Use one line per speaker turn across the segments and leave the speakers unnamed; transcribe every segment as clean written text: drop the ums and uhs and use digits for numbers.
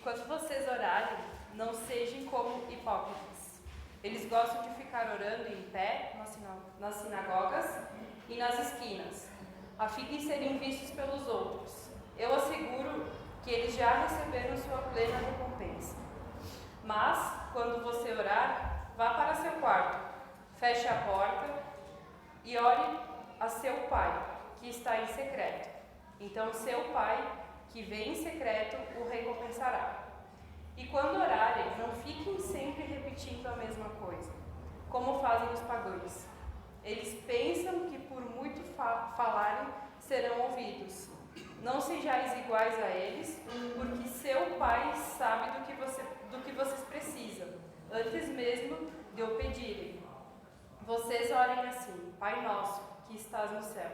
quando vocês orarem, não sejam como hipócritas. Eles gostam de ficar orando em pé nas sinagogas e nas esquinas, a fim de serem vistos pelos outros. Eu asseguro que eles já receberam sua plena recompensa. Mas, quando você orar, vá para seu quarto, feche a porta e ore a seu Pai, que está em secreto. Então seu Pai, que vem em secreto, o recompensará. E quando orarem, não fiquem sempre repetindo a mesma coisa, como fazem os pagãos. Eles pensam que por muito falarem serão ouvidos. Não sejais iguais a eles, porque seu Pai sabe do que vocês precisam, antes mesmo de o pedirem. Vocês orem assim: Pai nosso, que estás no céu,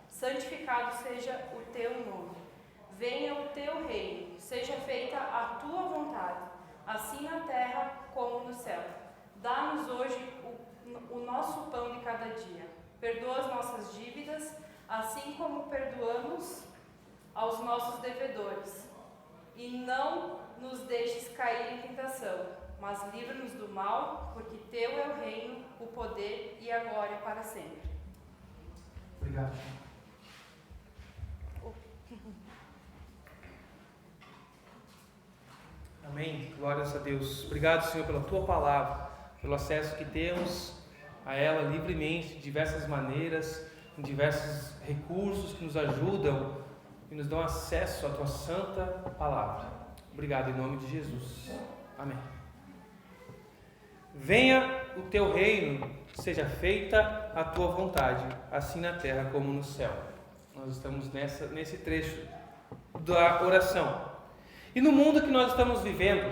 santificado seja o teu nome. Venha o teu reino, seja feita a tua vontade, assim na terra como no céu. Dá-nos hoje o nosso pão de cada dia. Perdoa as nossas dívidas, assim como perdoamos aos nossos devedores. E não nos deixes cair em tentação, mas livra-nos do mal, porque teu é o reino, o poder e a glória para sempre.
Obrigado. Amém. Glórias a Deus. Obrigado, Senhor, pela Tua palavra, pelo acesso que temos a ela livremente, de diversas maneiras, com diversos recursos que nos ajudam e nos dão acesso à Tua santa palavra. Obrigado em nome de Jesus. Amém. Venha o Teu reino, seja feita a Tua vontade, assim na terra como no céu. Nós estamos nesse trecho da oração. E no mundo que nós estamos vivendo,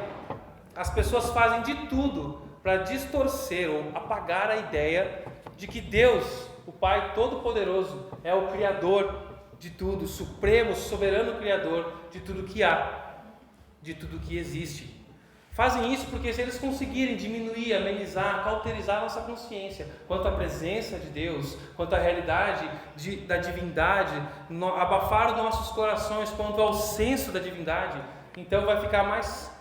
as pessoas fazem de tudo para distorcer ou apagar a ideia de que Deus, o Pai Todo-Poderoso, é o Criador de tudo, o Supremo, Soberano Criador de tudo que há, de tudo que existe. Fazem isso porque se eles conseguirem diminuir, amenizar, cauterizar a nossa consciência quanto à presença de Deus, quanto à realidade da divindade, abafar os nossos corações quanto ao senso da divindade, então vai ficar mais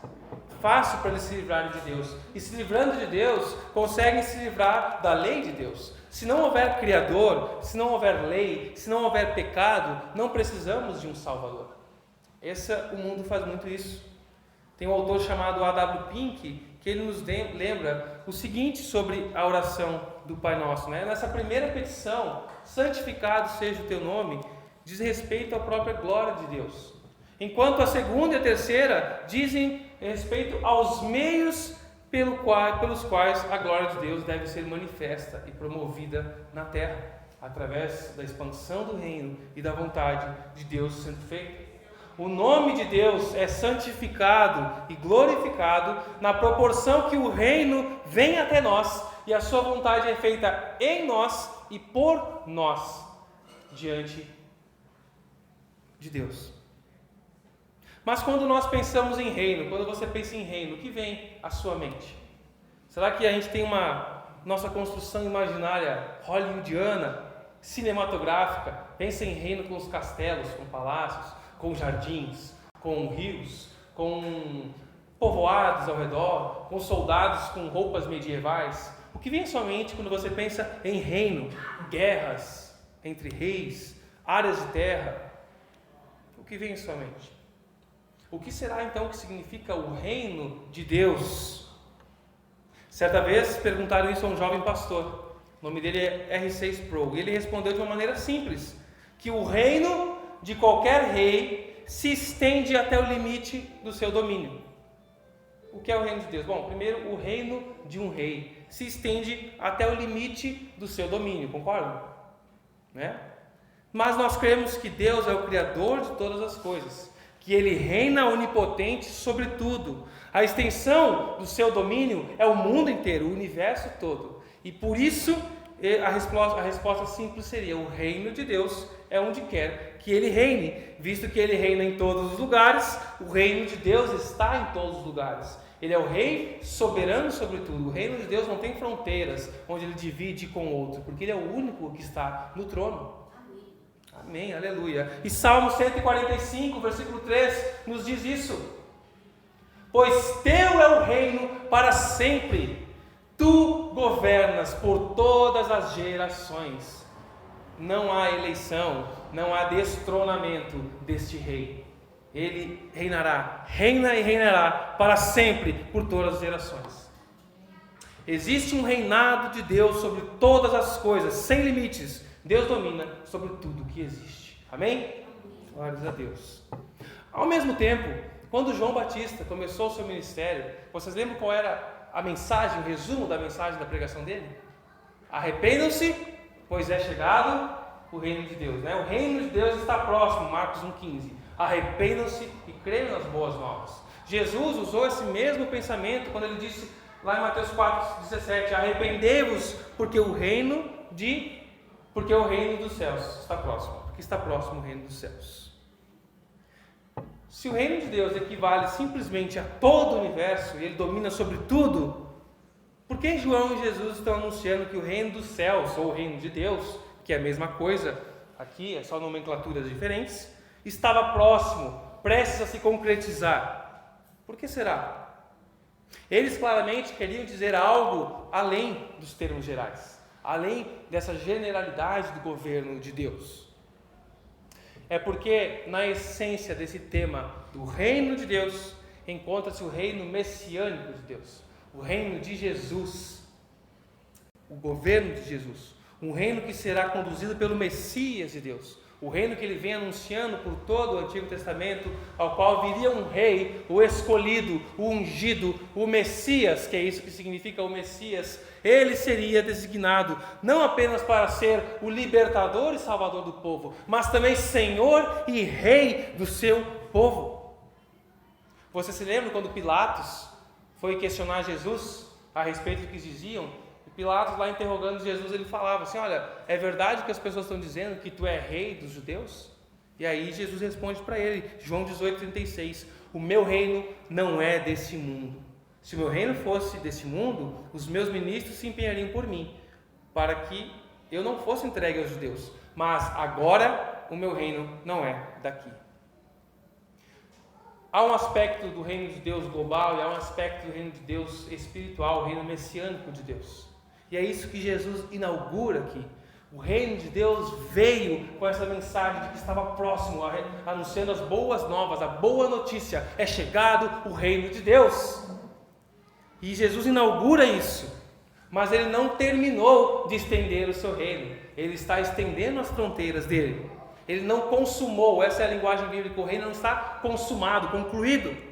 fácil para eles se livrarem de Deus. E se livrando de Deus, conseguem se livrar da lei de Deus. Se não houver Criador, se não houver lei, se não houver pecado, não precisamos de um Salvador. O mundo faz muito isso. Tem um autor chamado A.W. Pink, que ele nos lembra o seguinte sobre a oração do Pai Nosso. Nessa primeira petição, santificado seja o teu nome, diz respeito à própria glória de Deus. Enquanto a segunda e a terceira dizem respeito aos meios pelos quais a glória de Deus deve ser manifesta e promovida na terra, através da expansão do reino e da vontade de Deus sendo feita. O nome de Deus é santificado e glorificado na proporção que o reino vem até nós e a sua vontade é feita em nós e por nós diante de Deus. Mas quando nós pensamos em reino, quando você pensa em reino, o que vem à sua mente? Será que a gente tem nossa construção imaginária hollywoodiana, cinematográfica, pensa em reino com os castelos, com palácios, com jardins, com rios, com povoados ao redor, com soldados com roupas medievais? O que vem à sua mente quando você pensa em reino? Guerras entre reis, áreas de terra. O que vem à sua mente? O que será então que significa o reino de Deus? Certa vez perguntaram isso a um jovem pastor, o nome dele é R.C. Sproul, e ele respondeu de uma maneira simples, que o reino de qualquer rei se estende até o limite do seu domínio. O que é o reino de Deus? Bom, primeiro, o reino de um rei se estende até o limite do seu domínio, concordam? Mas nós cremos que Deus é o Criador de todas as coisas, que Ele reina onipotente sobre tudo. A extensão do seu domínio é o mundo inteiro, o universo todo. E por isso, a resposta simples seria: o reino de Deus é onde quer que Ele reine. Visto que Ele reina em todos os lugares, o reino de Deus está em todos os lugares. Ele é o rei soberano sobre tudo. O reino de Deus não tem fronteiras onde Ele divide com o outro, porque Ele é o único que está no trono. Amém, aleluia. E Salmo 145, versículo 3, nos diz isso. pois teu é o reino para sempre. Tu governas por todas as gerações. Não há eleição, não há destronamento deste rei. Ele reinará, reina e reinará para sempre por todas as gerações. Existe um reinado de Deus sobre todas as coisas, sem limites. Deus domina sobre tudo que existe. Amém? Glórias a Deus. Ao mesmo tempo, quando João Batista começou o seu ministério, vocês lembram qual era a mensagem, o resumo da mensagem da pregação dele? Arrependam-se, pois é chegado o reino de Deus. Né? O reino de Deus está próximo, Marcos 1,15. Arrependam-se e creiam nas boas novas. Jesus usou esse mesmo pensamento quando ele disse lá em Mateus 4,17: arrependei-vos, porque o reino dos céus está próximo. Porque está próximo o reino dos céus. Se o reino de Deus equivale simplesmente a todo o universo e ele domina sobre tudo, por que João e Jesus estão anunciando que o reino dos céus, ou o reino de Deus, que é a mesma coisa, aqui é só nomenclaturas diferentes, estava próximo, prestes a se concretizar? Por que será? Eles claramente queriam dizer algo além dos termos gerais, além dessa generalidade do governo de Deus. É porque na essência desse tema do reino de Deus encontra-se o reino messiânico de Deus, o reino de Jesus, o governo de Jesus, um reino que será conduzido pelo Messias de Deus, o reino que ele vem anunciando por todo o Antigo Testamento, ao qual viria um rei, o escolhido, o ungido, o Messias, que é isso que significa o Messias. Ele seria designado não apenas para ser o libertador e salvador do povo, mas também Senhor e Rei do seu povo. Você se lembra quando Pilatos foi questionar Jesus a respeito do que diziam? Pilatos lá interrogando Jesus, ele falava assim: olha, é verdade que as pessoas estão dizendo que tu é rei dos judeus? E aí Jesus responde para ele, João 18,36: o meu reino não é desse mundo. Se o meu reino fosse desse mundo, os meus ministros se empenhariam por mim, para que eu não fosse entregue aos judeus. Mas agora o meu reino não é daqui. Há um aspecto do reino de Deus global e há um aspecto do reino de Deus espiritual, o reino messiânico de Deus. E é isso que Jesus inaugura aqui. O reino de Deus veio com essa mensagem de que estava próximo, anunciando as boas novas, a boa notícia: é chegado o reino de Deus. E Jesus inaugura isso, mas ele não terminou de estender o seu reino. Ele está estendendo as fronteiras dele. Ele não consumou, essa é a linguagem bíblica, o reino não está consumado, concluído.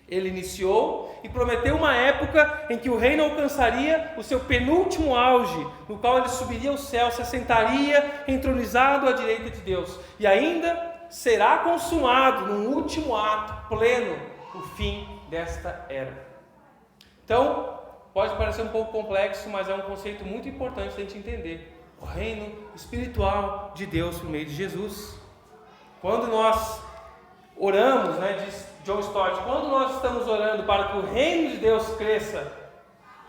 Ele iniciou e prometeu uma época em que o reino alcançaria o seu penúltimo auge, no qual ele subiria ao céu, se assentaria entronizado à direita de Deus, e ainda será consumado num último ato pleno o fim desta era. Então, pode parecer um pouco complexo, mas é um conceito muito importante da gente entender. O reino espiritual de Deus por meio de Jesus. Quando nós oramos, diz John Stott, quando nós estamos orando para que o reino de Deus cresça,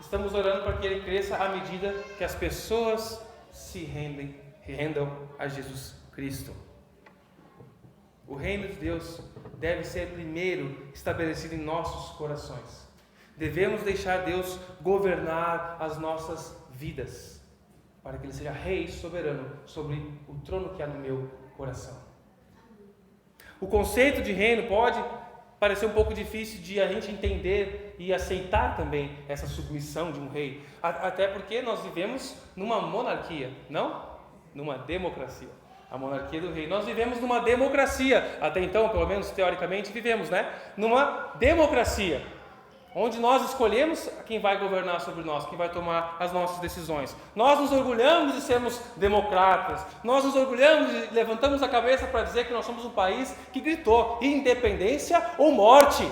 estamos orando para que ele cresça à medida que as pessoas se rendam a Jesus Cristo. O reino de Deus deve ser primeiro estabelecido em nossos corações. Devemos deixar Deus governar as nossas vidas, para que Ele seja Rei soberano sobre o trono que há no meu coração. O conceito de reino pode parecer um pouco difícil de a gente entender e aceitar também essa submissão de um rei, até porque nós vivemos numa monarquia, não? Numa democracia. A monarquia do rei. Nós vivemos numa democracia, até então, pelo menos teoricamente, vivemos, numa democracia, onde nós escolhemos quem vai governar sobre nós, quem vai tomar as nossas decisões. Nós nos orgulhamos de sermos democratas, nós nos orgulhamos e levantamos a cabeça para dizer que nós somos um país que gritou independência ou morte.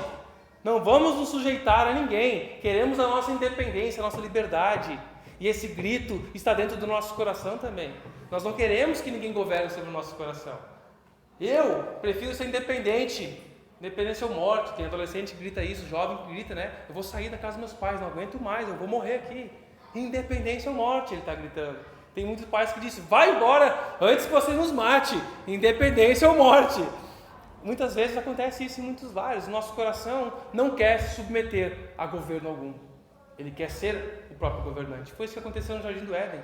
Não vamos nos sujeitar a ninguém, queremos a nossa independência, a nossa liberdade. E esse grito está dentro do nosso coração também. Nós não queremos que ninguém governe sobre o nosso coração. Eu prefiro ser independente. Independência ou morte. Tem adolescente que grita isso, jovem que grita, eu vou sair da casa dos meus pais, não aguento mais, eu vou morrer aqui. Independência ou morte, ele está gritando. Tem muitos pais que dizem: vai embora antes que você nos mate. Independência ou morte. muitas vezes acontece isso em muitos lares. O nosso coração não quer se submeter a governo algum. Ele quer ser o próprio governante. Foi isso que aconteceu no Jardim do Éden.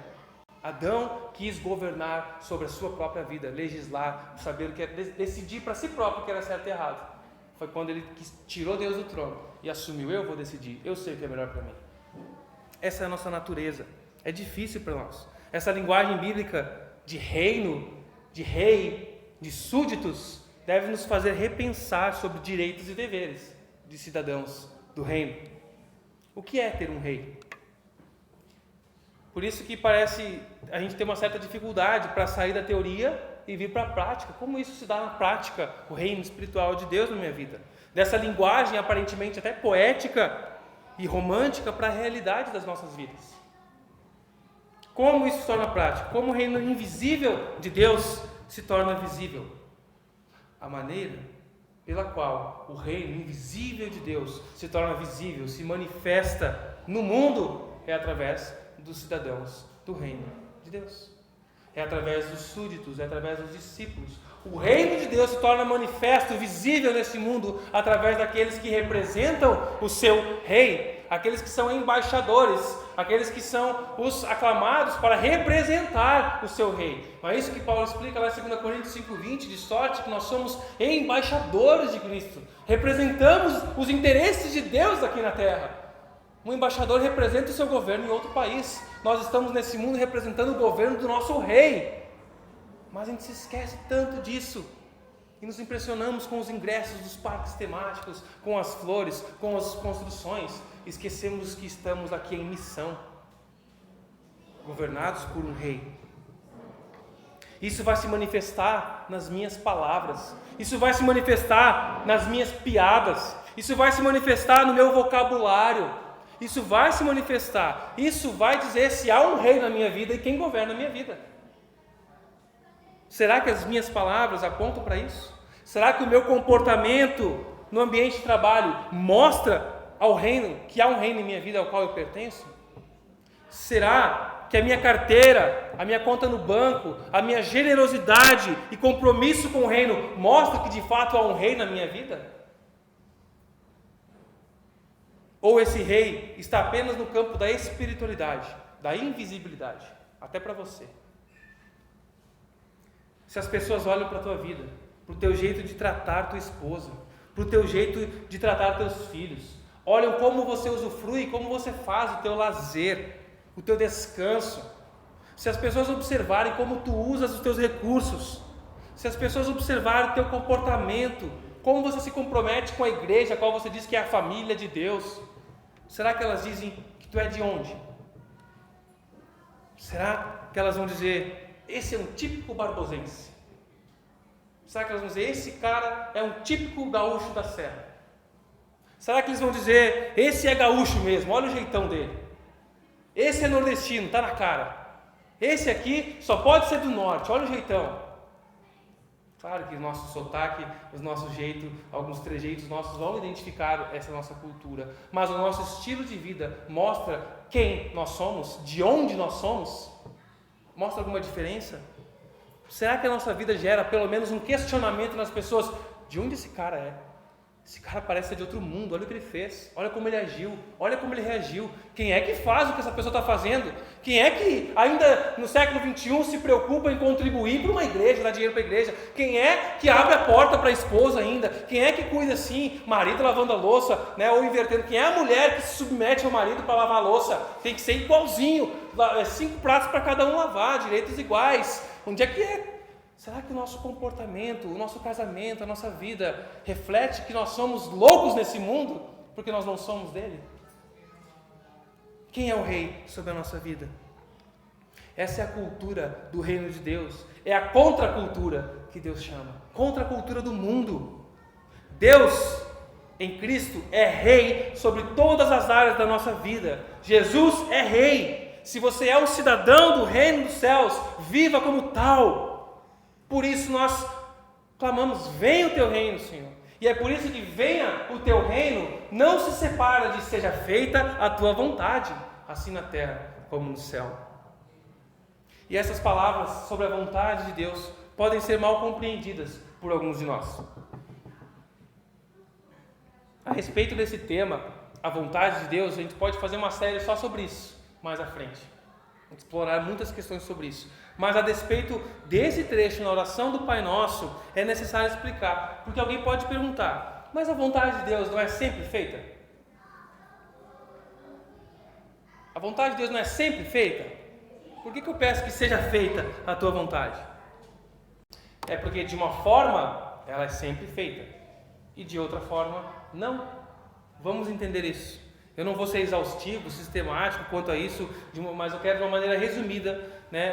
Adão quis governar sobre a sua própria vida, legislar, saber o que era, decidir para si próprio o que era certo e errado. Foi quando ele tirou Deus do trono e assumiu: eu vou decidir, eu sei o que é melhor para mim. Essa é a nossa natureza. É difícil para nós. Essa linguagem bíblica de reino, de rei, de súditos, deve nos fazer repensar sobre direitos e deveres de cidadãos do reino. O que é ter um rei? Por isso que parece a gente ter uma certa dificuldade para sair da teoria e vir para a prática. Como isso se dá na prática, o reino espiritual de Deus na minha vida? Dessa linguagem aparentemente até poética e romântica para a realidade das nossas vidas. Como isso se torna prático? Como o reino invisível de Deus se torna visível? A maneira pela qual o reino invisível de Deus se torna visível, se manifesta no mundo, é através dos cidadãos do reino de Deus. É através dos súditos, é através dos discípulos. O reino de Deus se torna manifesto, visível nesse mundo, através daqueles que representam o seu rei, aqueles que são embaixadores, aqueles que são os aclamados para representar o seu rei. Não é isso que Paulo explica lá em 2 Coríntios 5,20, de sorte que nós somos embaixadores de Cristo, representamos os interesses de Deus aqui na terra. Um embaixador representa o seu governo em outro país. Nós estamos nesse mundo representando o governo do nosso rei. Mas a gente se esquece tanto disso. E nos impressionamos com os ingressos dos parques temáticos, com as flores, com as construções. Esquecemos que estamos aqui em missão, governados por um rei. Isso vai se manifestar nas minhas palavras. Isso vai se manifestar nas minhas piadas. Isso vai se manifestar no meu vocabulário. Isso vai se manifestar. Isso vai dizer se há um rei na minha vida e quem governa a minha vida. Será que as minhas palavras apontam para isso? Será que o meu comportamento no ambiente de trabalho mostra ao reino, que há um reino em minha vida ao qual eu pertenço? Será que a minha carteira, a minha conta no banco, a minha generosidade e compromisso com o reino mostra que de fato há um rei na minha vida? Ou esse rei está apenas no campo da espiritualidade, da invisibilidade, até para você? Se as pessoas olham para a tua vida, para o teu jeito de tratar tua esposa, para o teu jeito de tratar teus filhos, olham como você usufrui, como você faz o teu lazer, o teu descanso. Se as pessoas observarem como tu usas os teus recursos, se as pessoas observarem o teu comportamento, como você se compromete com a igreja, a qual você diz que é a família de Deus, será que elas dizem que tu é de onde? Será que elas vão dizer: esse é um típico barbosense? Será que elas vão dizer: esse cara é um típico gaúcho da serra? Será que eles vão dizer: esse é gaúcho mesmo, olha o jeitão dele? Esse é nordestino, está na cara. Esse aqui só pode ser do norte, olha o jeitão. Claro que o nosso sotaque, o nosso jeito, alguns trejeitos nossos vão identificar essa nossa cultura, mas o nosso estilo de vida mostra quem nós somos, de onde nós somos. Mostra alguma diferença? Será que a nossa vida gera pelo menos um questionamento nas pessoas? De onde esse cara é? Esse cara parece ser de outro mundo, olha o que ele fez, olha como ele agiu, olha como ele reagiu. Quem é que faz o que essa pessoa está fazendo? Quem é que ainda no século XXI se preocupa em contribuir para uma igreja, dar dinheiro para a igreja? Quem é que abre a porta para a esposa ainda? Quem é que cuida assim, marido lavando a louça, né, ou invertendo? Quem é a mulher que se submete ao marido para lavar a louça? Tem que ser igualzinho, 5 pratos para cada um lavar, direitos iguais. Onde é que é? Será que o nosso comportamento, o nosso casamento, a nossa vida reflete que nós somos loucos nesse mundo porque nós não somos dele? Quem é o rei sobre a nossa vida? Essa é a cultura do reino de Deus. É a contracultura que Deus chama. Contracultura do mundo. Deus, em Cristo, é rei sobre todas as áreas da nossa vida. Jesus é rei. Se você é um cidadão do reino dos céus, viva como tal. Por isso nós clamamos: venha o teu reino, Senhor. E é por isso que venha o teu reino não se separa de seja feita a tua vontade, assim na terra como no céu. E essas palavras sobre a vontade de Deus podem ser mal compreendidas por alguns de nós. A respeito desse tema, a vontade de Deus, a gente pode fazer uma série só sobre isso, mais à frente. Explorar muitas questões sobre isso. Mas a despeito desse trecho na oração do Pai Nosso, é necessário explicar. Porque alguém pode perguntar, mas a vontade de Deus não é sempre feita? A vontade de Deus não é sempre feita? Por que eu peço que seja feita a tua vontade? É porque de uma forma ela é sempre feita e de outra forma não. Vamos entender isso. Eu não vou ser exaustivo, sistemático quanto a isso, mas eu quero de uma maneira resumida,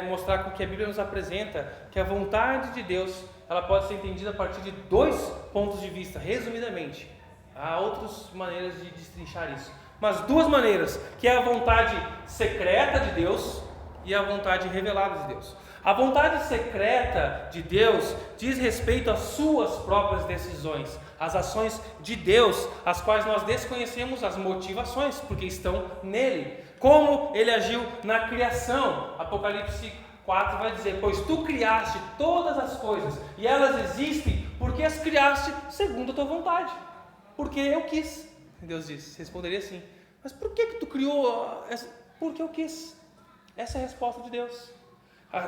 mostrar com que a Bíblia nos apresenta que a vontade de Deus ela pode ser entendida a partir de 2 pontos de vista, resumidamente. Há outras maneiras de destrinchar isso, mas 2 maneiras, que é a vontade secreta de Deus e a vontade revelada de Deus. A vontade secreta de Deus diz respeito às suas próprias decisões, às ações de Deus, as quais nós desconhecemos as motivações, porque estão nele. Como ele agiu na criação. Apocalipse 4 vai dizer: pois tu criaste todas as coisas, e elas existem porque as criaste segundo a tua vontade. Porque eu quis. Deus disse, responderia assim: mas por que tu criou? Porque eu quis. Essa é a resposta de Deus.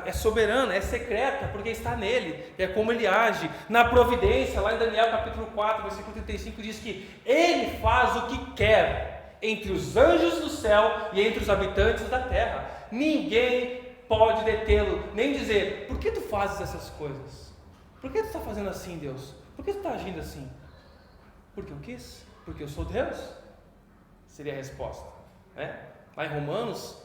É soberana, é secreta, porque está nele, é como ele age. Na providência, lá em Daniel capítulo 4, versículo 35, diz que ele faz o que quer entre os anjos do céu e entre os habitantes da terra. Ninguém pode detê-lo, nem dizer: por que tu fazes essas coisas? Por que tu está fazendo assim, Deus? Por que tu está agindo assim? Porque eu quis, porque eu sou Deus. Seria a resposta, Lá em Romanos,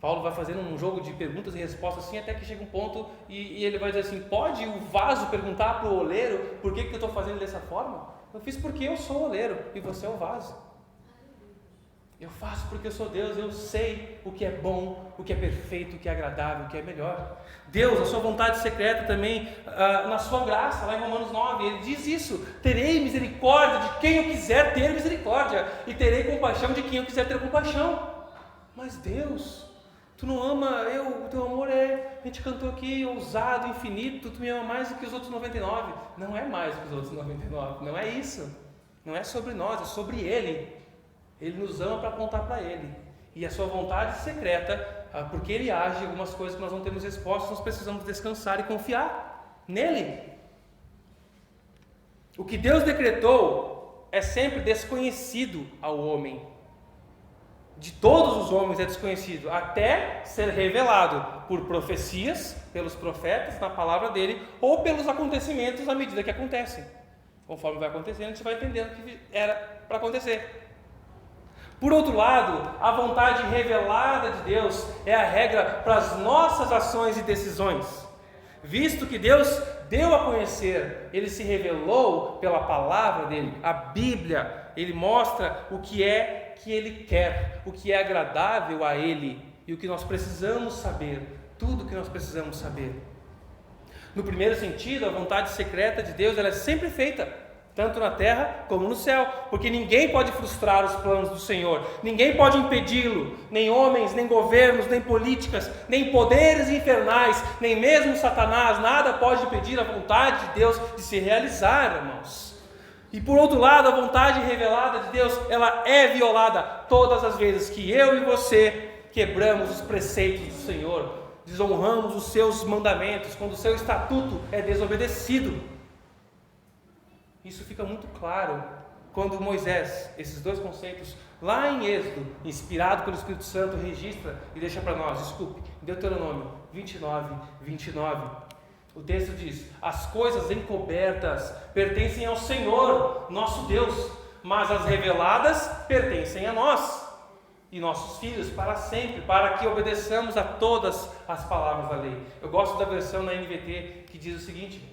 Paulo vai fazendo um jogo de perguntas e respostas assim, até que chega um ponto e ele vai dizer assim: pode o vaso perguntar para o oleiro por que eu estou fazendo dessa forma? Eu fiz porque eu sou o oleiro e você é o vaso. Eu faço porque eu sou Deus, eu sei o que é bom, o que é perfeito, o que é agradável, o que é melhor. Deus, a sua vontade secreta também, na sua graça, lá em Romanos 9, ele diz isso: terei misericórdia de quem eu quiser ter misericórdia, e terei compaixão de quem eu quiser ter compaixão. Mas Deus, tu não ama o teu amor a gente cantou aqui, ousado, infinito, tu me ama mais do que os outros 99. Não é mais do que os outros 99, não é isso. Não é sobre nós, é sobre Ele. Ele nos ama para apontar para Ele. E a sua vontade secreta, porque Ele age em algumas coisas que nós não temos respostas, nós precisamos descansar e confiar nele. O que Deus decretou é sempre desconhecido ao homem. De todos os homens é desconhecido, até ser revelado por profecias, pelos profetas, na palavra dele, ou pelos acontecimentos à medida que acontecem. Conforme vai acontecendo, a gente vai entendendo o que era para acontecer. Por outro lado, a vontade revelada de Deus é a regra para as nossas ações e decisões. Visto que Deus deu a conhecer, Ele se revelou pela palavra dele, a Bíblia, Ele mostra o que é que Ele quer, o que é agradável a Ele e o que nós precisamos saber, tudo o que nós precisamos saber. No primeiro sentido, a vontade secreta de Deus ela é sempre feita, tanto na terra como no céu, porque ninguém pode frustrar os planos do Senhor, ninguém pode impedi-lo, nem homens, nem governos, nem políticas, nem poderes infernais, nem mesmo Satanás, nada pode impedir a vontade de Deus de se realizar, irmãos. E por outro lado, a vontade revelada de Deus, ela é violada todas as vezes que eu e você quebramos os preceitos do Senhor, desonramos os seus mandamentos, quando o seu estatuto é desobedecido. Isso fica muito claro quando Moisés, esses 2 conceitos, lá em Êxodo, inspirado pelo Espírito Santo, registra e deixa para nós, em Deuteronômio 29, 29. O texto diz: as coisas encobertas pertencem ao Senhor, nosso Deus, mas as reveladas pertencem a nós e nossos filhos para sempre, para que obedeçamos a todas as palavras da lei. Eu gosto da versão na NVT que diz o seguinte: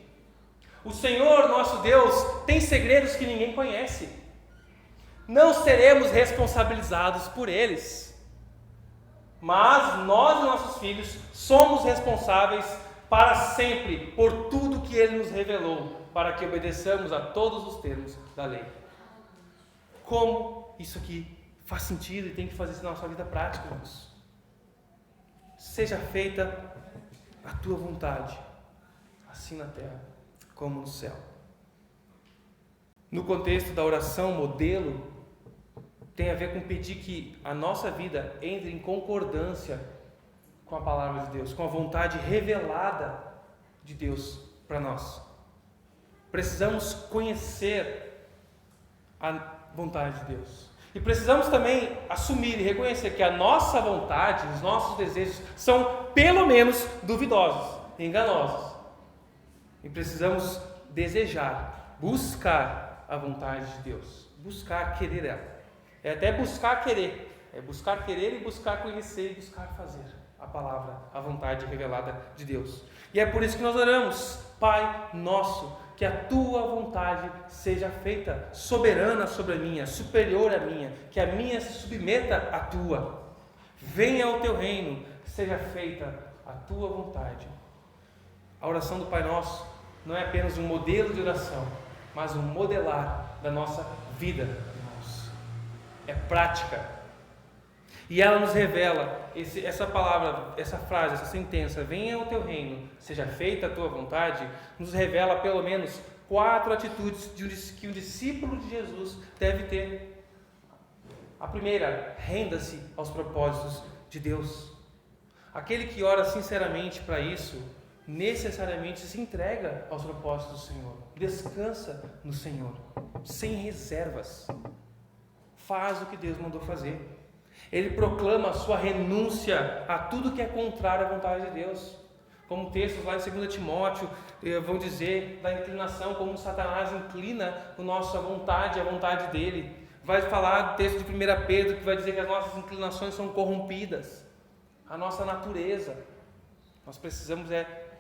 o Senhor nosso Deus tem segredos que ninguém conhece. Não seremos responsabilizados por eles, mas nós e nossos filhos somos responsáveis para sempre por tudo que Ele nos revelou, para que obedeçamos a todos os termos da lei. Como isso aqui faz sentido e tem que fazer isso na nossa vida prática, irmãos? Seja feita a tua vontade, assim na terra como no céu. no contexto da oração modelo, tem a ver com pedir que a nossa vida entre em concordância com a palavra de Deus, com a vontade revelada de Deus para nós. Precisamos conhecer a vontade de Deus. E precisamos também assumir e reconhecer que a nossa vontade, os nossos desejos são pelo menos duvidosos, enganosos. E precisamos desejar, buscar a vontade de Deus, buscar querer ela. É até buscar querer, é buscar querer e buscar conhecer e buscar fazer a palavra, a vontade revelada de Deus. E é por isso que nós oramos: Pai nosso, que a tua vontade seja feita, soberana sobre a minha, superior à minha, que a minha se submeta à tua. Venha o teu reino, seja feita a tua vontade. A oração do Pai Nosso não é apenas um modelo de oração, mas um modelar da nossa vida, irmãos. É prática. E ela nos revela, essa palavra, essa frase, essa sentença, venha o teu reino, seja feita a tua vontade, nos revela pelo menos 4 atitudes que um discípulo de Jesus deve ter. A primeira, renda-se aos propósitos de Deus. Aquele que ora sinceramente para isso, necessariamente se entrega aos propósitos do Senhor, descansa no Senhor, sem reservas, faz o que Deus mandou fazer. Ele proclama a sua renúncia a tudo que é contrário à vontade de Deus. Como textos lá em 2 Timóteo vão dizer da inclinação, como Satanás inclina a nossa vontade, a vontade dele. Vai falar do texto de 1 Pedro, que vai dizer que as nossas inclinações são corrompidas, a nossa natureza. Nós precisamos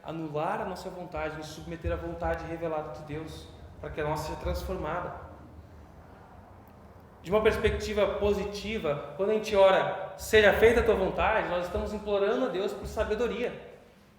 anular a nossa vontade, nos submeter à vontade revelada de Deus, para que a nossa seja transformada. De uma perspectiva positiva, quando a gente ora, seja feita a tua vontade, nós estamos implorando a Deus por sabedoria.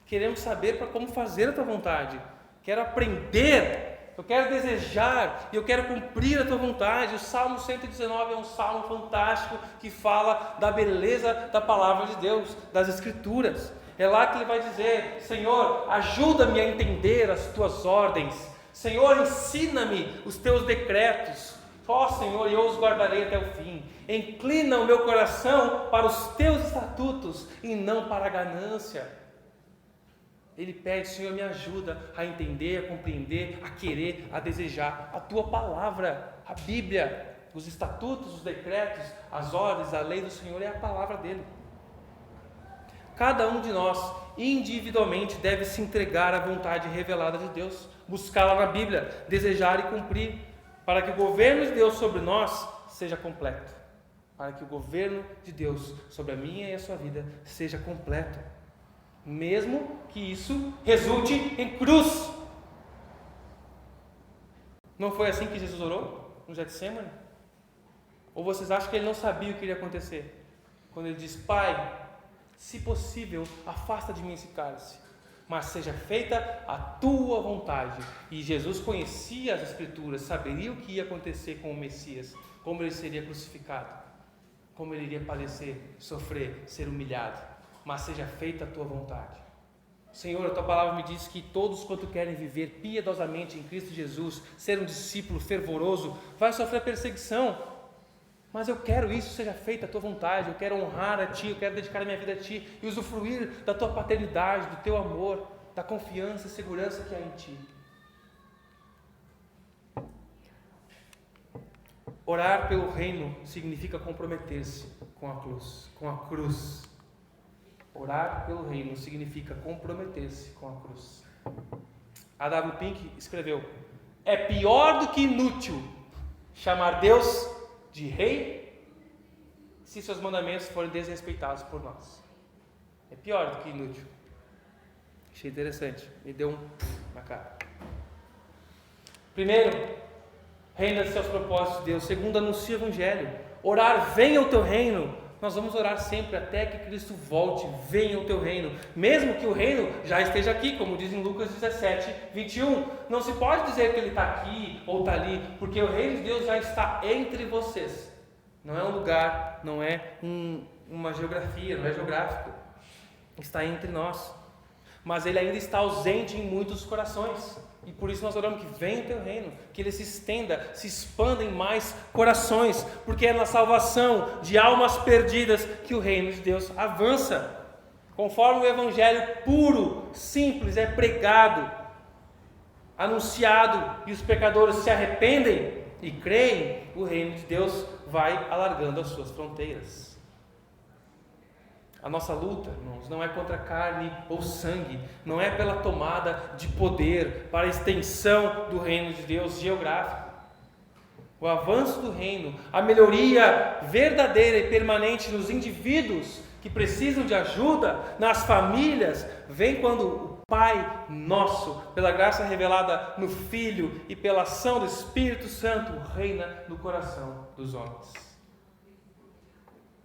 Queremos saber para como fazer a tua vontade. Quero aprender, eu quero desejar e eu quero cumprir a tua vontade. O Salmo 119 é um salmo fantástico que fala da beleza da palavra de Deus, das Escrituras. É lá que ele vai dizer: Senhor, ajuda-me a entender as tuas ordens. Senhor, ensina-me os teus decretos. Ó Senhor, eu os guardarei até o fim. Inclina o meu coração para os teus estatutos e não para a ganância. Ele pede: Senhor, me ajuda a entender, a compreender, a querer, a desejar a tua palavra, a Bíblia, os estatutos, os decretos, as ordens, a lei do Senhor é a palavra dele. Cada um de nós, individualmente, deve se entregar à vontade revelada de Deus, buscá-la na Bíblia, desejar e cumprir, para que o governo de Deus sobre nós seja completo, para que o governo de Deus sobre a minha e a sua vida seja completo, mesmo que isso resulte em cruz. Não foi assim que Jesus orou no Getsemane? Ou vocês acham que ele não sabia o que iria acontecer? Quando ele diz: Pai, se possível, afasta de mim esse cálice, mas seja feita a tua vontade. E Jesus conhecia as Escrituras, saberia o que ia acontecer com o Messias, como ele seria crucificado, como ele iria padecer, sofrer, ser humilhado. Mas seja feita a tua vontade. Senhor, a tua palavra me diz que todos quanto querem viver piedosamente em Cristo Jesus, ser um discípulo fervoroso, vai sofrer perseguição. Mas eu quero isso, seja feita a tua vontade, eu quero honrar a ti, eu quero dedicar a minha vida a ti e usufruir da tua paternidade, do teu amor, da confiança e segurança que há em ti. Orar pelo reino significa comprometer-se com a cruz. Orar pelo reino significa comprometer-se com a cruz. A.W. Pink escreveu: é pior do que inútil chamar Deus de rei se seus mandamentos forem desrespeitados por nós. É pior do que inútil. Achei interessante, me deu na cara. Primeiro, renda-se aos propósitos de Deus. Segundo, anuncia o Evangelho. Orar: venha o teu reino. Nós vamos orar sempre até que Cristo volte. Venha o teu reino, mesmo que o reino já esteja aqui, como diz em Lucas 17, 21. Não se pode dizer que ele está aqui ou está ali, porque o reino de Deus já está entre vocês. Não é um lugar, não é uma geografia, não é geográfico. Está entre nós. Mas ele ainda está ausente em muitos corações. E por isso nós oramos que venha o teu reino, que ele se estenda, se expanda em mais corações, porque é na salvação de almas perdidas que o reino de Deus avança. Conforme o evangelho puro, simples, é pregado, anunciado, e os pecadores se arrependem e creem, o reino de Deus vai alargando as suas fronteiras. A nossa luta, irmãos, não é contra carne ou sangue, não é pela tomada de poder, para a extensão do reino de Deus geográfico. O avanço do reino, a melhoria verdadeira e permanente nos indivíduos que precisam de ajuda, nas famílias, vem quando o Pai nosso, pela graça revelada no Filho e pela ação do Espírito Santo, reina no coração dos homens.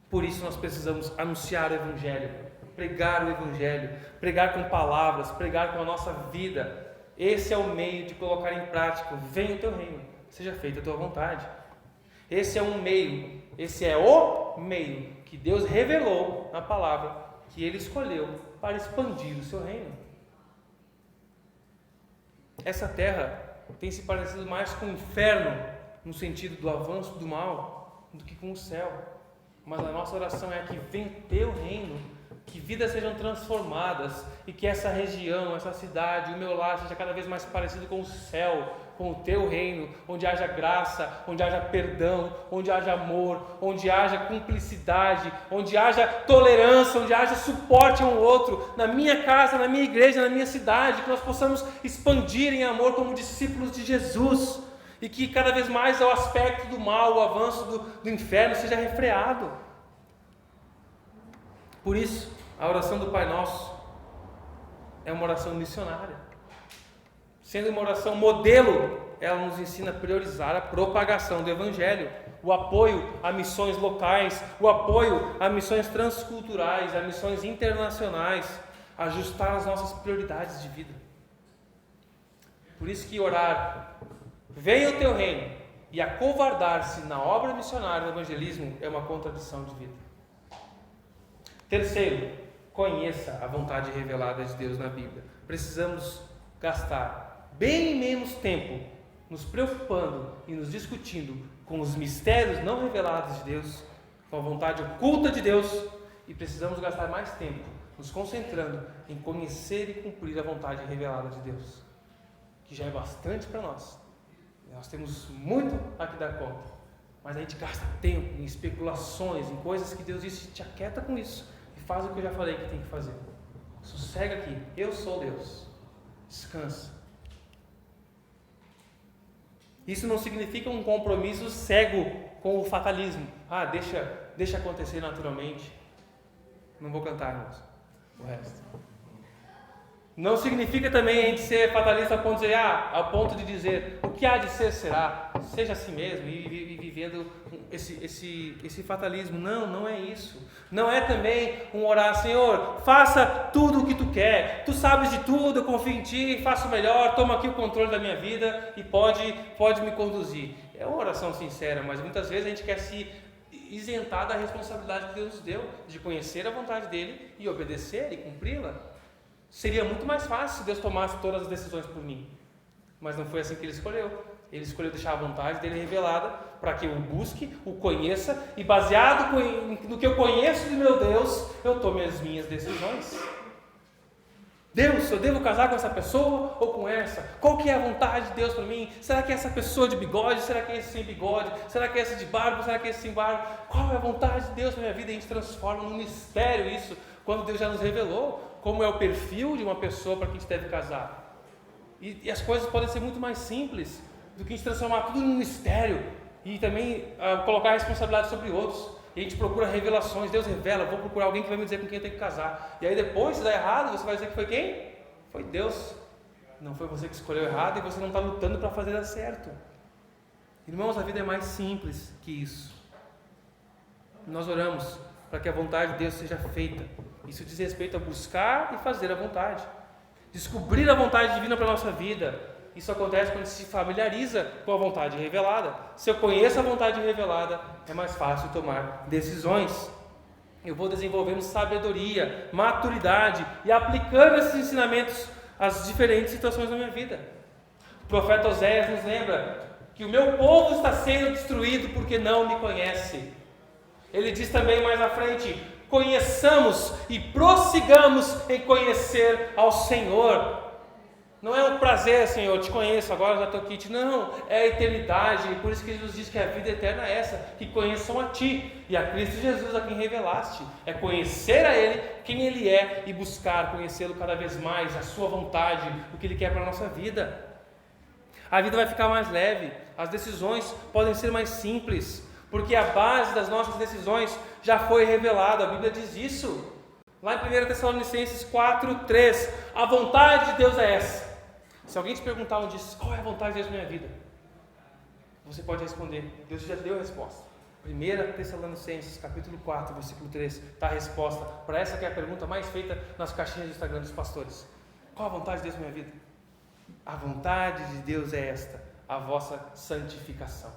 Por isso nós precisamos anunciar o Evangelho, pregar o Evangelho, pregar com palavras, pregar com a nossa vida. Esse é o meio de colocar em prática: venha o teu reino, seja feita a tua vontade. Esse é um meio, esse é o meio que Deus revelou na palavra, que Ele escolheu para expandir o seu reino. Essa terra tem se parecido mais com o inferno, no sentido do avanço do mal, do que com o céu. Mas a nossa oração é que venha o teu reino, que vidas sejam transformadas e que essa região, essa cidade, o meu lar seja cada vez mais parecido com o céu, com o teu reino, onde haja graça, onde haja perdão, onde haja amor, onde haja cumplicidade, onde haja tolerância, onde haja suporte um ao outro, na minha casa, na minha igreja, na minha cidade, que nós possamos expandir em amor como discípulos de Jesus. E que cada vez mais o aspecto do mal, o avanço do inferno seja refreado. Por isso, a oração do Pai Nosso é uma oração missionária. Sendo uma oração modelo, ela nos ensina a priorizar a propagação do Evangelho, o apoio a missões locais, o apoio a missões transculturais, a missões internacionais, ajustar as nossas prioridades de vida. Por isso que orar venha o teu reino e acovardar-se na obra missionária do evangelismo é uma contradição de vida. Terceiro, conheça a vontade revelada de Deus na Bíblia. Precisamos gastar bem menos tempo nos preocupando e nos discutindo com os mistérios não revelados de Deus, com a vontade oculta de Deus, e precisamos gastar mais tempo nos concentrando em conhecer e cumprir a vontade revelada de Deus, que já é bastante para nós. Nós temos muito a que dar conta, mas a gente gasta tempo em especulações, em coisas que Deus disse: te aquieta com isso e faz o que eu já falei que tem que fazer. Sossega aqui, eu sou Deus. Descansa. Isso não significa um compromisso cego com o fatalismo. Deixa acontecer naturalmente. Não vou cantar, irmãos, o resto. Não significa também a gente ser fatalista ao ponto de dizer o que há de ser será, seja assim mesmo, e vivendo esse fatalismo. Não é isso. Não é também um orar: Senhor, faça tudo o que tu quer, tu sabes de tudo, eu confio em ti, faça o melhor, toma aqui o controle da minha vida e pode me conduzir. É uma oração sincera, mas muitas vezes a gente quer se isentar da responsabilidade que Deus nos deu, de conhecer a vontade dele e obedecer e cumpri-la. Seria muito mais fácil se Deus tomasse todas as decisões por mim. Mas não foi assim que Ele escolheu. Ele escolheu deixar a vontade dele revelada para que eu o busque, o conheça, e baseado no que eu conheço de meu Deus, eu tome as minhas decisões. Deus, eu devo casar com essa pessoa ou com essa? Qual que é a vontade de Deus para mim? Será que é essa pessoa de bigode? Será que é esse sem bigode? Será que é esse de barba? Será que é esse sem barba? Qual é a vontade de Deus para minha vida? E a gente transforma num mistério isso, quando Deus já nos revelou como é o perfil de uma pessoa para quem a gente deve casar. E as coisas podem ser muito mais simples do que a gente transformar tudo num mistério e também colocar a responsabilidade sobre outros. E a gente procura revelações. Deus revela: vou procurar alguém que vai me dizer com quem eu tenho que casar. E aí depois, se dá errado, você vai dizer que foi quem? Foi Deus. Não foi você que escolheu errado e você não está lutando para fazer dar certo. Irmãos, a vida é mais simples que isso. Nós oramos para que a vontade de Deus seja feita. Isso diz respeito a buscar e fazer a vontade. Descobrir a vontade divina para a nossa vida. Isso acontece quando a gente se familiariza com a vontade revelada. Se eu conheço a vontade revelada, é mais fácil tomar decisões. Eu vou desenvolvendo sabedoria, maturidade e aplicando esses ensinamentos às diferentes situações da minha vida. O profeta Oséias nos lembra que o meu povo está sendo destruído porque não me conhece. Ele diz também mais à frente: conheçamos e prossigamos em conhecer ao Senhor. Não é um prazer, Senhor, te conheço, agora já estou aqui. Não, é a eternidade. E por isso que Jesus diz que a vida eterna é essa, que conheçam a Ti e a Cristo Jesus, a quem revelaste. É conhecer a Ele, quem Ele é, e buscar conhecê-lo cada vez mais, a Sua vontade, o que Ele quer para a nossa vida. A vida vai ficar mais leve, as decisões podem ser mais simples, porque a base das nossas decisões já foi revelada. A Bíblia diz isso. Lá em 1 Tessalonicenses 4:3, a vontade de Deus é essa. Se alguém te perguntar um dia, qual é a vontade de Deus na minha vida? Você pode responder, Deus já deu a resposta. 1 Tessalonicenses capítulo 4, versículo 3, está a resposta para essa que é a pergunta mais feita nas caixinhas do Instagram dos pastores. Qual a vontade de Deus na minha vida? A vontade de Deus é esta, a vossa santificação.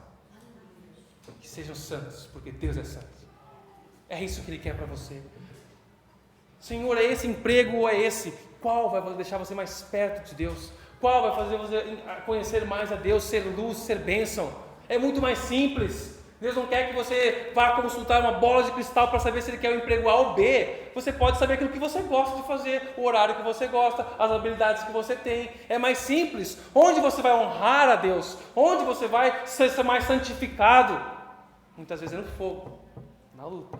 Que sejam santos, porque Deus é santo. É isso que Ele quer para você. Senhor, é esse emprego ou é esse? Qual vai deixar você mais perto de Deus? Qual vai fazer você conhecer mais a Deus, ser luz, ser bênção? É muito mais simples. Deus não quer que você vá consultar uma bola de cristal para saber se Ele quer o emprego A ou B. Você pode saber aquilo que você gosta de fazer, o horário que você gosta, as habilidades que você tem. É mais simples. Onde você vai honrar a Deus? Onde você vai ser mais santificado? Muitas vezes é no fogo, na luta.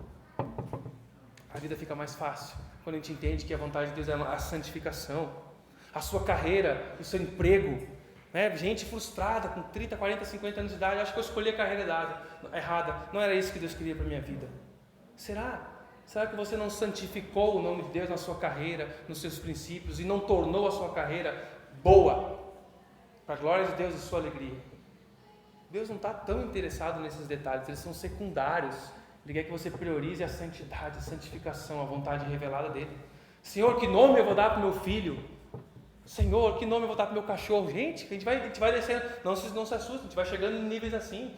A vida fica mais fácil quando a gente entende que a vontade de Deus é a santificação. A sua carreira, o seu emprego, né? Gente frustrada com 30, 40, 50 anos de idade, acho que eu escolhi a carreira errada, não era isso que Deus queria para a minha vida. Será? Será que você não santificou o nome de Deus na sua carreira, nos seus princípios, e não tornou a sua carreira boa, para a glória de Deus e sua alegria? Deus não está tão interessado nesses detalhes, eles são secundários. Ele quer que você priorize a santidade, a santificação, a vontade revelada dele. Senhor, que nome eu vou dar para o meu filho? Senhor, que nome eu vou dar para o meu cachorro? Gente, a gente vai descendo. Não se assusta, a gente vai chegando em níveis assim.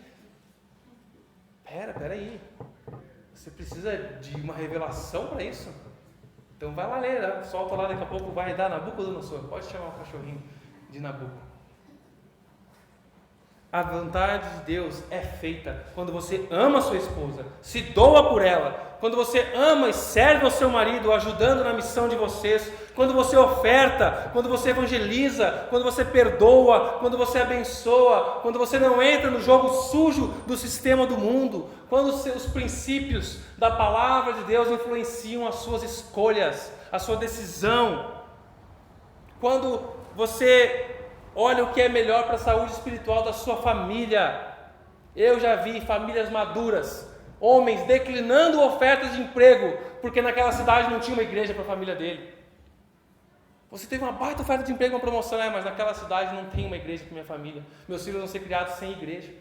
Pera aí. Você precisa de uma revelação para isso? Então vai lá ler, né? Solta lá, daqui a pouco vai dar Nabucodonosor. Pode chamar o cachorrinho de Nabucodonosor. A vontade de Deus é feita quando você ama a sua esposa, se doa por ela, quando você ama e serve ao seu marido, ajudando na missão de vocês, quando você oferta, quando você evangeliza, quando você perdoa, quando você abençoa, quando você não entra no jogo sujo do sistema do mundo, quando os princípios da palavra de Deus influenciam as suas escolhas, a sua decisão, quando você olha o que é melhor para a saúde espiritual da sua família. Eu já vi famílias maduras, homens declinando ofertas de emprego, porque naquela cidade não tinha uma igreja para a família dele. Você teve uma baita oferta de emprego, uma promoção, mas naquela cidade não tem uma igreja para minha família. Meus filhos vão ser criados sem igreja.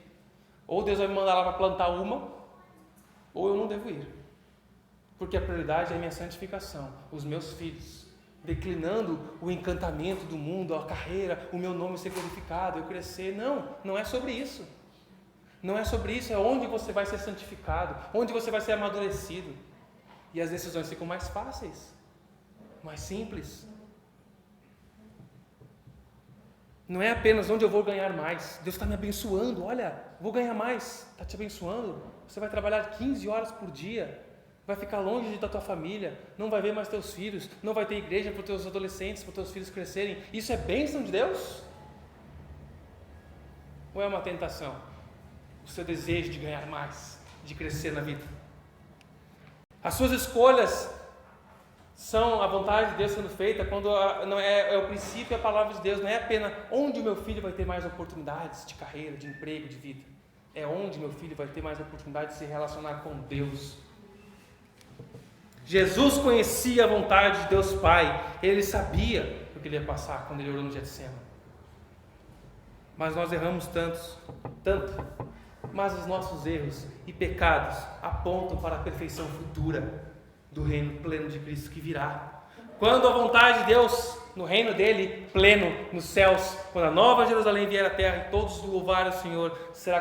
Ou Deus vai me mandar lá para plantar uma, ou eu não devo ir. Porque a prioridade é a minha santificação, os meus filhos. Declinando o encantamento do mundo, a carreira, o meu nome ser glorificado, eu crescer. Não é sobre isso. Não é sobre isso, é onde você vai ser santificado, onde você vai ser amadurecido. E as decisões ficam mais fáceis, mais simples. Não é apenas onde eu vou ganhar mais. Deus está me abençoando, olha, vou ganhar mais, está te abençoando. Você vai trabalhar 15 horas por dia, vai ficar longe da tua família, não vai ver mais teus filhos, não vai ter igreja para os teus adolescentes, para os teus filhos crescerem. Isso é bênção de Deus? Ou é uma tentação? O seu desejo de ganhar mais, de crescer na vida? As suas escolhas são a vontade de Deus sendo feita quando não é o princípio e a palavra de Deus, não é apenas onde o meu filho vai ter mais oportunidades de carreira, de emprego, de vida. É onde meu filho vai ter mais oportunidade de se relacionar com Deus. Jesus conhecia a vontade de Deus Pai, ele sabia o que ele ia passar quando ele orou no Getsemane. Mas nós erramos tanto, mas os nossos erros e pecados apontam para a perfeição futura do reino pleno de Cristo que virá. Quando a vontade de Deus, no reino dele, pleno, nos céus, quando a nova Jerusalém vier à terra e todos louvarem o Senhor, será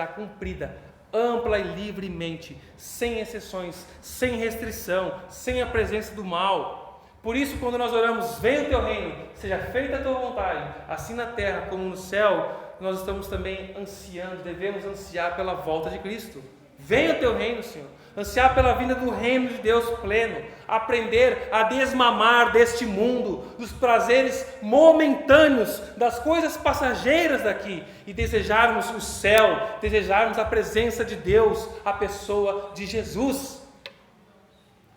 cumprida ampla e livremente, sem exceções, sem restrição, sem a presença do mal. Por isso, quando nós oramos, venha o teu reino, seja feita a tua vontade, assim na terra como no céu, nós estamos também ansiando, devemos ansiar pela volta de Cristo. Venha o teu reino, Senhor. Ansiar pela vinda do reino de Deus pleno, aprender a desmamar deste mundo, dos prazeres momentâneos, das coisas passageiras daqui, e desejarmos o céu, desejarmos a presença de Deus, a pessoa de Jesus.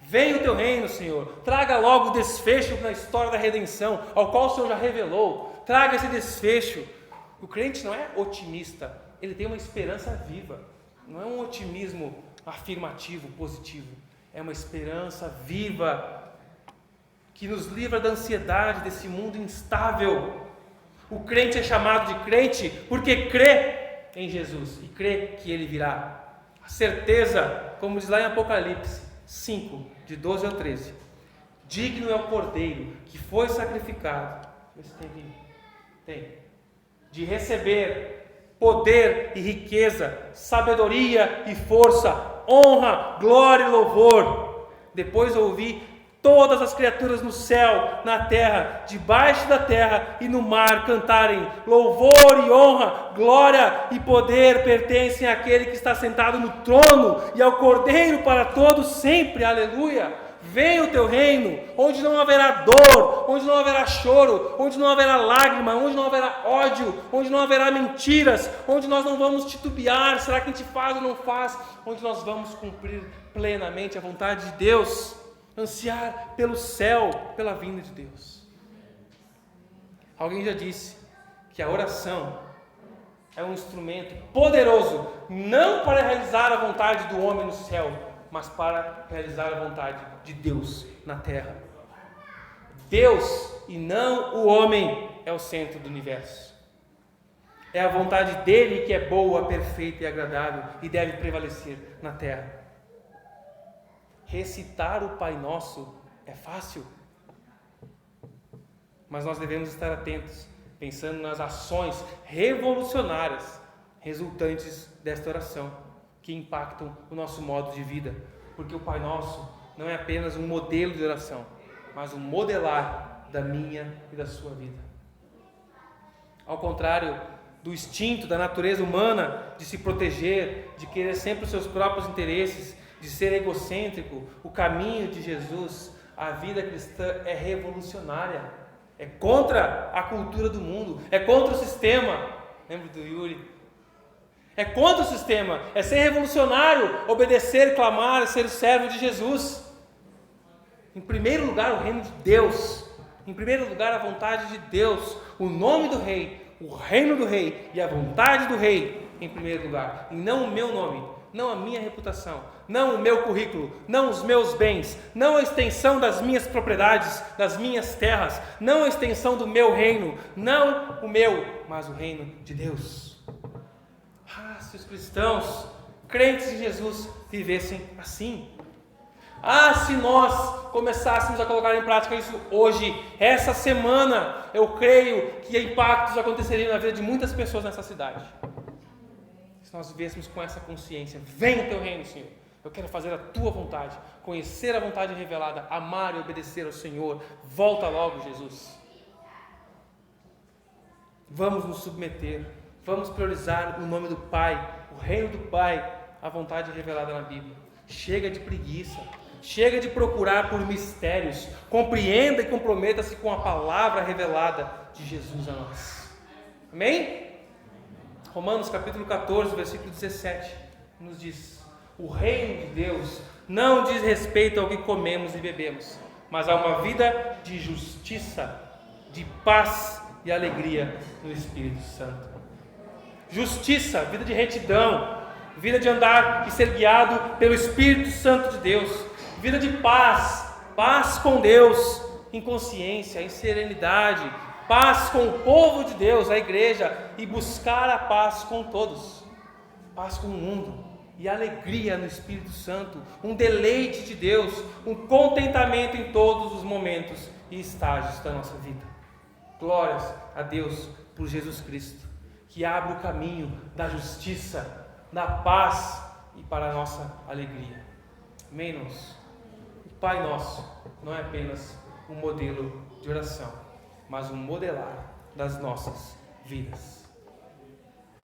Venha o teu reino, Senhor. Traga logo o desfecho na história da redenção, ao qual o Senhor já revelou. Traga esse desfecho. O crente não é otimista, ele tem uma esperança viva. Não é um otimismo afirmativo, positivo. É uma esperança viva que nos livra da ansiedade desse mundo instável. O crente é chamado de crente porque crê em Jesus e crê que Ele virá. A certeza, como diz lá em Apocalipse 5, de 12 ao 13. Digno é o Cordeiro que foi sacrificado. Vê se tem aqui. Tem. De receber poder e riqueza, sabedoria e força, honra, glória e louvor. Depois ouvi todas as criaturas no céu, na terra, debaixo da terra e no mar cantarem: louvor e honra, glória e poder pertencem àquele que está sentado no trono e ao Cordeiro para todos sempre. Aleluia! Venha o teu reino, onde não haverá dor, onde não haverá choro, onde não haverá lágrima, onde não haverá ódio, onde não haverá mentiras, onde nós não vamos titubear, será que a gente faz ou não faz, onde nós vamos cumprir plenamente a vontade de Deus, ansiar pelo céu, pela vinda de Deus. Alguém já disse que a oração é um instrumento poderoso, não para realizar a vontade do homem no céu, mas para realizar a vontade de Deus na terra. Deus e não o homem é o centro do universo. É a vontade dele que é boa, perfeita e agradável e deve prevalecer na terra. Recitar o Pai Nosso é fácil, mas nós devemos estar atentos, pensando nas ações revolucionárias resultantes desta oração, que impactam o nosso modo de vida, porque o Pai Nosso não é apenas um modelo de oração, mas um modelar da minha e da sua vida. Ao contrário do instinto da natureza humana de se proteger, de querer sempre os seus próprios interesses, de ser egocêntrico, o caminho de Jesus, a vida cristã é revolucionária, é contra a cultura do mundo, é contra o sistema. Lembra do Yuri? É contra o sistema, é ser revolucionário, obedecer, clamar, ser o servo de Jesus. Em primeiro lugar, o reino de Deus. Em primeiro lugar, a vontade de Deus, o nome do rei, o reino do rei e a vontade do rei em primeiro lugar. E não o meu nome, não a minha reputação, não o meu currículo, não os meus bens, não a extensão das minhas propriedades, das minhas terras, não a extensão do meu reino, não o meu, mas o reino de Deus. Se os cristãos, crentes em Jesus, vivessem assim. Se nós começássemos a colocar em prática isso hoje, essa semana, eu creio que impactos aconteceriam na vida de muitas pessoas nessa cidade. Se nós vivêssemos com essa consciência: venha o teu reino, Senhor. Eu quero fazer a tua vontade, conhecer a vontade revelada, amar e obedecer ao Senhor. Volta logo, Jesus. Vamos nos submeter. Vamos priorizar o nome do Pai, o reino do Pai, a vontade revelada na Bíblia. Chega de preguiça, chega de procurar por mistérios. Compreenda e comprometa-se com a palavra revelada de Jesus a nós. Amém? Romanos capítulo 14, versículo 17, nos diz: o reino de Deus não diz respeito ao que comemos e bebemos, mas a uma vida de justiça, de paz e alegria no Espírito Santo. Justiça, vida de retidão, vida de andar e ser guiado pelo Espírito Santo de Deus, vida de paz, paz com Deus, em consciência, em serenidade, paz com o povo de Deus, a igreja, e buscar a paz com todos, paz com o mundo, e alegria no Espírito Santo, um deleite de Deus, um contentamento em todos os momentos e estágios da nossa vida. Glórias a Deus por Jesus Cristo, que abre o caminho da justiça, da paz e para a nossa alegria. Amém, irmãos? O Pai Nosso não é apenas um modelo de oração, mas um modelar das nossas vidas.